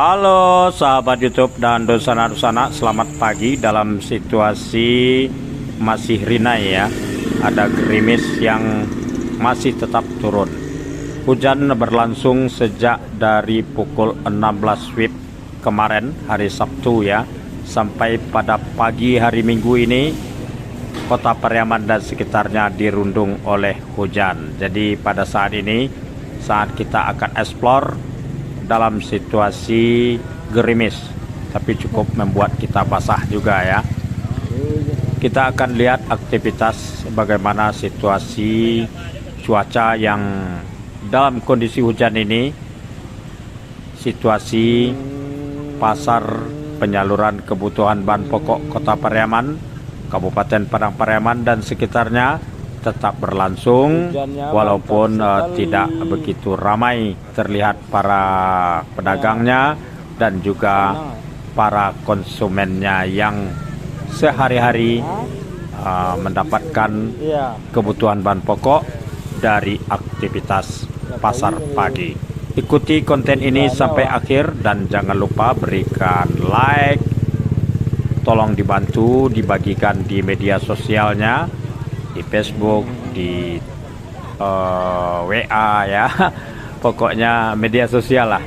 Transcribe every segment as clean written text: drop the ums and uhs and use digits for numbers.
Halo sahabat YouTube dan dosana-dosana, selamat pagi. Dalam situasi masih rinai ya, ada gerimis yang masih tetap turun. Hujan berlangsung sejak dari pukul 16 WIB kemarin hari Sabtu ya, sampai pada pagi hari Minggu ini Kota Pariaman dan sekitarnya dirundung oleh hujan. Jadi pada saat ini, saat kita akan explore dalam situasi gerimis, tapi cukup membuat kita basah juga ya. Kita akan lihat aktivitas bagaimana situasi cuaca yang dalam kondisi hujan ini, situasi pasar penyaluran kebutuhan bahan pokok Kota Pariaman, Kabupaten Padang Pariaman dan sekitarnya tetap berlangsung walaupun tidak begitu ramai terlihat para pedagangnya dan juga para konsumennya yang sehari-hari mendapatkan kebutuhan bahan pokok dari aktivitas pasar pagi. Ikuti konten ini sampai akhir dan jangan lupa berikan like, tolong dibantu dibagikan di media sosialnya, di Facebook, di WA ya, pokoknya media sosial lah.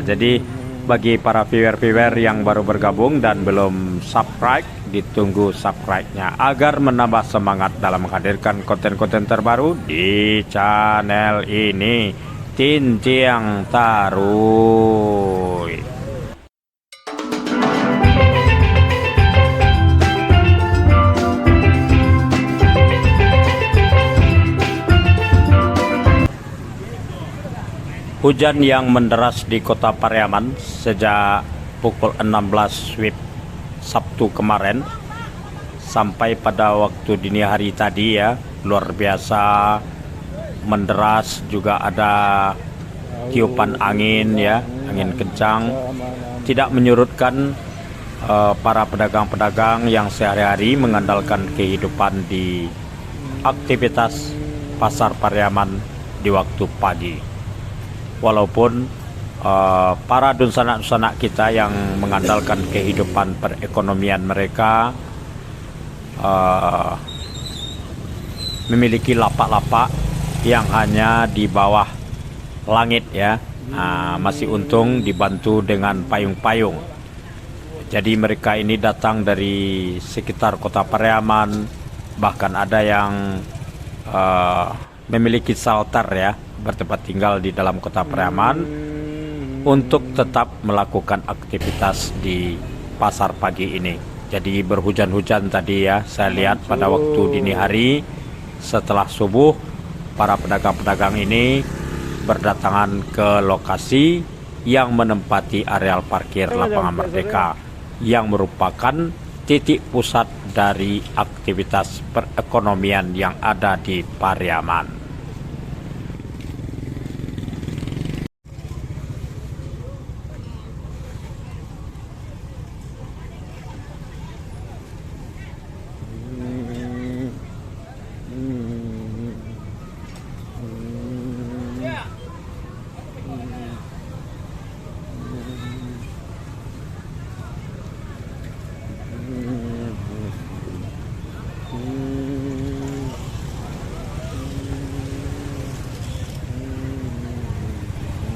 Jadi bagi para viewer-viewer yang baru bergabung dan belum subscribe, ditunggu subscribe-nya agar menambah semangat dalam menghadirkan konten-konten terbaru di channel ini. Cincang Taruy. Hujan yang menderas di Kota Pariaman sejak pukul 16 WIB Sabtu kemarin sampai pada waktu dini hari tadi ya, luar biasa menderas, juga ada tiupan angin ya, angin kencang, tidak menyurutkan para pedagang-pedagang yang sehari-hari mengandalkan kehidupan di aktivitas pasar Pariaman di waktu pagi. Walaupun para dusana-dusana kita yang mengandalkan kehidupan perekonomian mereka memiliki lapak-lapak yang hanya di bawah langit ya, masih untung dibantu dengan payung-payung. Jadi mereka ini datang dari sekitar Kota Pariaman, bahkan ada yang memiliki shelter ya, bertempat tinggal di dalam Kota Pariaman untuk tetap melakukan aktivitas di pasar pagi ini. Jadi berhujan-hujan tadi ya, saya lihat pada waktu dini hari setelah subuh, para pedagang-pedagang ini berdatangan ke lokasi yang menempati areal parkir Lapangan Merdeka yang merupakan titik pusat dari aktivitas perekonomian yang ada di Pariaman.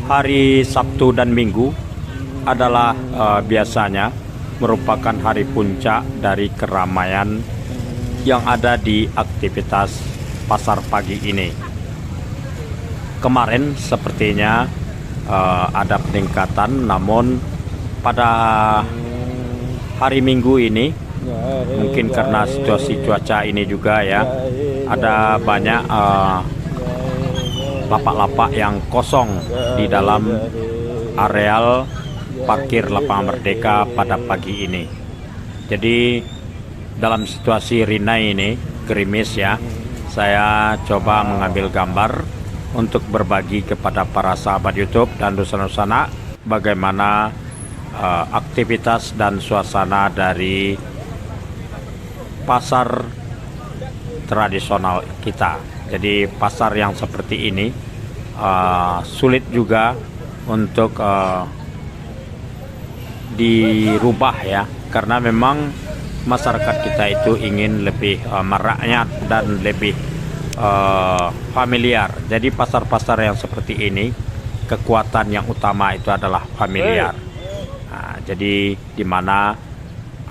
Hari Sabtu dan Minggu adalah biasanya merupakan hari puncak dari keramaian yang ada di aktivitas pasar pagi ini. Kemarin sepertinya ada peningkatan, namun pada hari Minggu ini mungkin karena situasi cuaca ini juga ya, ada banyak lapak-lapak yang kosong di dalam areal parkir Lapangan Merdeka pada pagi ini. Jadi dalam situasi rinai ini, gerimis ya, saya coba mengambil gambar untuk berbagi kepada para sahabat YouTube dan dosana-dosana bagaimana aktivitas dan suasana dari pasar tradisional kita. Jadi pasar yang seperti ini sulit juga untuk dirubah ya, karena memang masyarakat kita itu ingin lebih merakyat dan lebih familiar. Jadi pasar-pasar yang seperti ini kekuatan yang utama itu adalah familiar. Nah, jadi di mana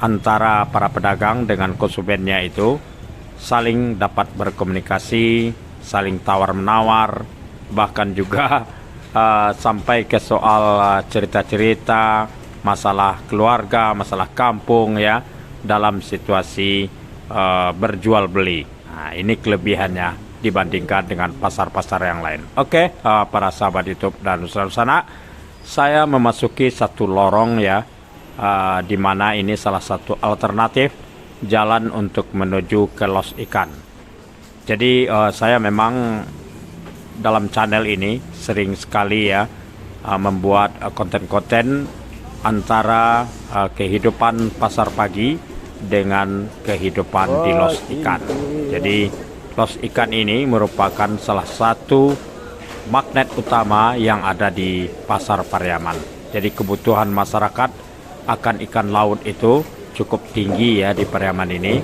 antara para pedagang dengan konsumennya itu saling dapat berkomunikasi, saling tawar-menawar, bahkan juga sampai ke soal cerita-cerita masalah keluarga, masalah kampung ya, dalam situasi berjual beli. Nah, ini kelebihannya dibandingkan dengan pasar-pasar yang lain. Oke, para sahabat YouTube dan Nusantara, saya memasuki satu lorong ya, di mana ini salah satu alternatif jalan untuk menuju ke Los Ikan. Jadi saya memang dalam channel ini sering sekali ya membuat konten-konten antara kehidupan pasar pagi dengan kehidupan di Los Ikan. Jadi Los Ikan ini merupakan salah satu magnet utama yang ada di pasar Pariaman. Jadi kebutuhan masyarakat akan ikan laut itu cukup tinggi ya di Pariaman ini.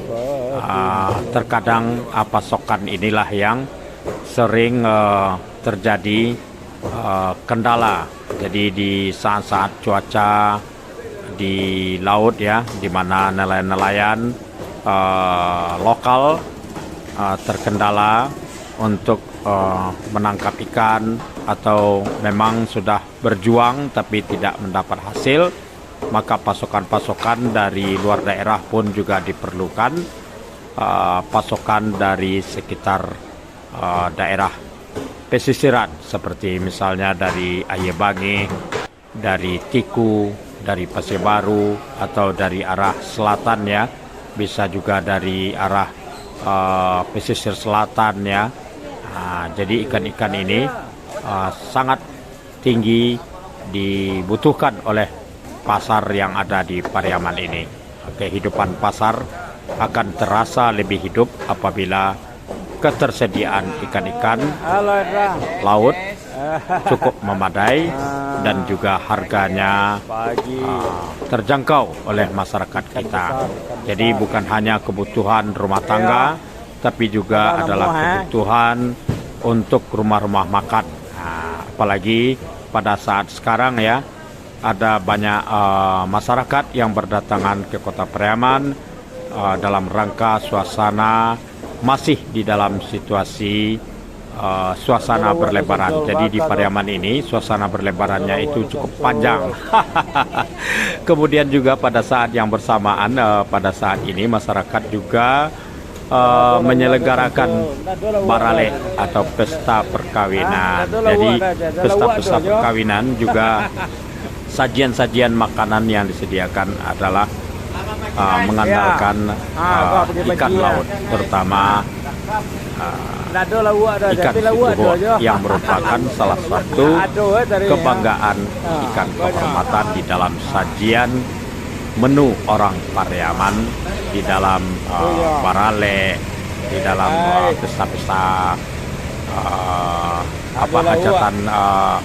Terkadang pasokan inilah yang sering terjadi kendala. Jadi di saat-saat cuaca di laut ya, di mana nelayan-nelayan lokal terkendala untuk menangkap ikan, atau memang sudah berjuang tapi tidak mendapat hasil, maka pasokan-pasokan dari luar daerah pun juga diperlukan. Pasokan dari sekitar daerah pesisiran seperti misalnya dari Ayebangi, dari Tiku, dari Pasir Baru, atau dari arah selatan ya, bisa juga dari arah pesisir selatan ya. Jadi ikan-ikan ini sangat tinggi dibutuhkan oleh pasar yang ada di Pariaman ini. Kehidupan pasar akan terasa lebih hidup apabila ketersediaan ikan-ikan laut cukup memadai dan juga harganya terjangkau oleh masyarakat kita. Jadi bukan hanya kebutuhan rumah tangga, tapi juga adalah kebutuhan untuk rumah-rumah makan. Apalagi pada saat sekarang ya, ada banyak masyarakat yang berdatangan ke Kota Pariaman dalam rangka suasana masih di dalam situasi suasana berlebaran. Jadi di Pariaman ini suasana berlebarannya itu cukup panjang. Kemudian juga pada saat yang bersamaan, pada saat ini masyarakat juga menyelenggarakan barale atau pesta perkawinan. Jadi pesta-pesta perkawinan juga sajian-sajian makanan yang disediakan adalah mengandalkan ikan laut, terutama ikan situbot yang merupakan salah satu kebanggaan ikan kehormatan di dalam sajian menu orang Pariaman, di dalam barale, di dalam pesta-pesta hajatan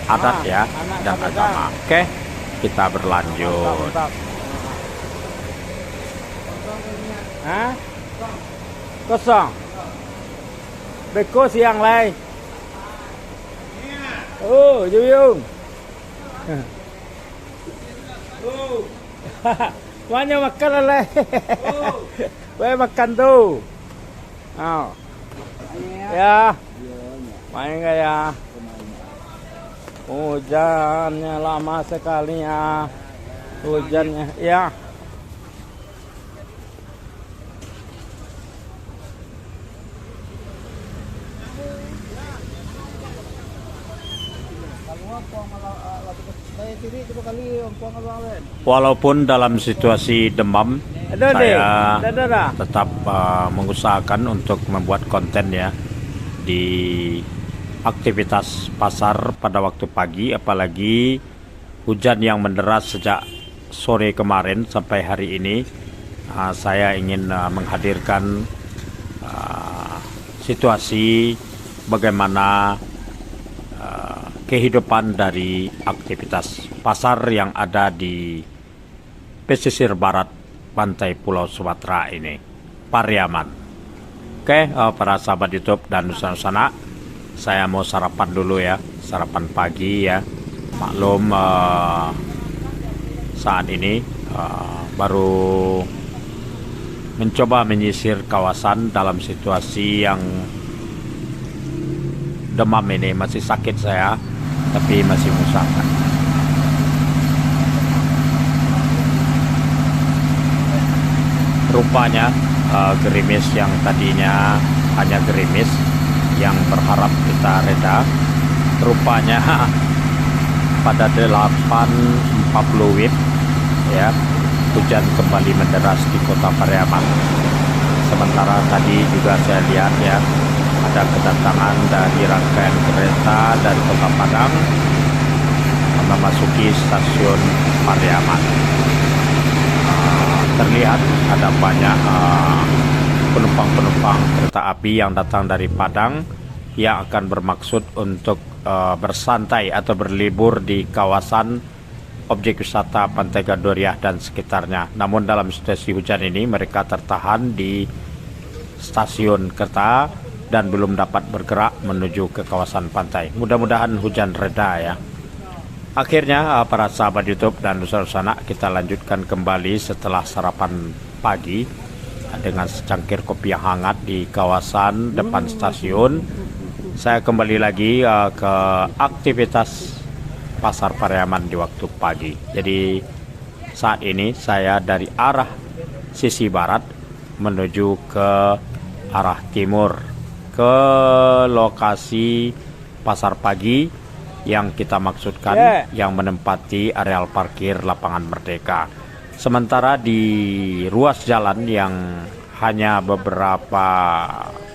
adat ya dan agama. Oke, kita berlanjut. Kosong. Beko siang lai. Oh, Juyung. Banyak makan lai. Boleh makan tu. Ya. Main enggak ya? Hujannya lama sekali ya. Hujannya ya. Walaupun dalam situasi demam, saya tetap mengusahakan untuk membuat konten ya di aktivitas pasar pada waktu pagi, apalagi hujan yang menderas sejak sore kemarin sampai hari ini. Saya ingin menghadirkan situasi bagaimana kehidupan dari aktivitas pasar yang ada di pesisir barat pantai Pulau Sumatera ini, Pariaman. Oke, para sahabat YouTube dan Nusantara, saya mau sarapan dulu ya, sarapan pagi ya. Maklum saat ini baru mencoba menyisir kawasan dalam situasi yang demam ini. Masih sakit saya, tapi masih mengusahakan. Rupanya gerimis yang tadinya hanya gerimis yang berharap kita reda, rupanya pada 8.40 WIB ya, hujan kembali menderas di kota Pariaman. Sementara tadi juga saya lihat ya, ada kedatangan dari rangkaian kereta dari kota Padang memasuki stasiun Pariaman. Terlihat ada banyak penumpang-penumpang kereta api yang datang dari Padang yang akan bermaksud untuk bersantai atau berlibur di kawasan objek wisata Pantai Gadoriah dan sekitarnya. Namun dalam situasi hujan ini mereka tertahan di stasiun kereta dan belum dapat bergerak menuju ke kawasan pantai. Mudah-mudahan hujan reda ya. Akhirnya para sahabat YouTube dan Nusantara, kita lanjutkan kembali setelah sarapan pagi dengan secangkir kopi yang hangat di kawasan depan stasiun. Saya kembali lagi ke aktivitas Pasar Pariaman di waktu pagi. Jadi saat ini saya dari arah sisi barat menuju ke arah timur, ke lokasi pasar pagi yang kita maksudkan, yang menempati areal parkir Lapangan Merdeka. Sementara di ruas jalan yang hanya beberapa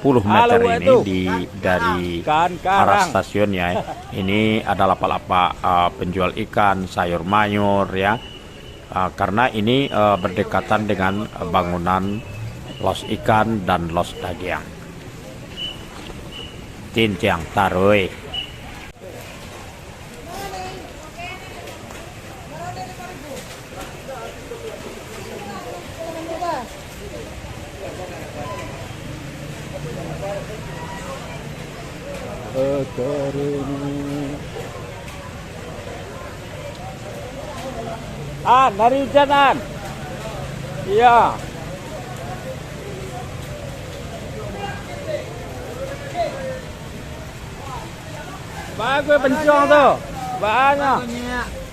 puluh meter ini dari arah stasiun ya, ini ada lapak-lapak penjual ikan, sayur mayur ya, karena ini berdekatan dengan bangunan los ikan dan los daging. Cincang taroi. Dari hujanan. Iya. Bagus pencong tuh. Banyak.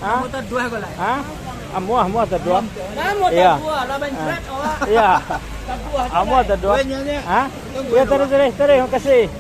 Kamu terdua kau lah. Hah? Amua terdua. Iya. Iya. Amua terdua. Hah? Iya terus. Terima kasih.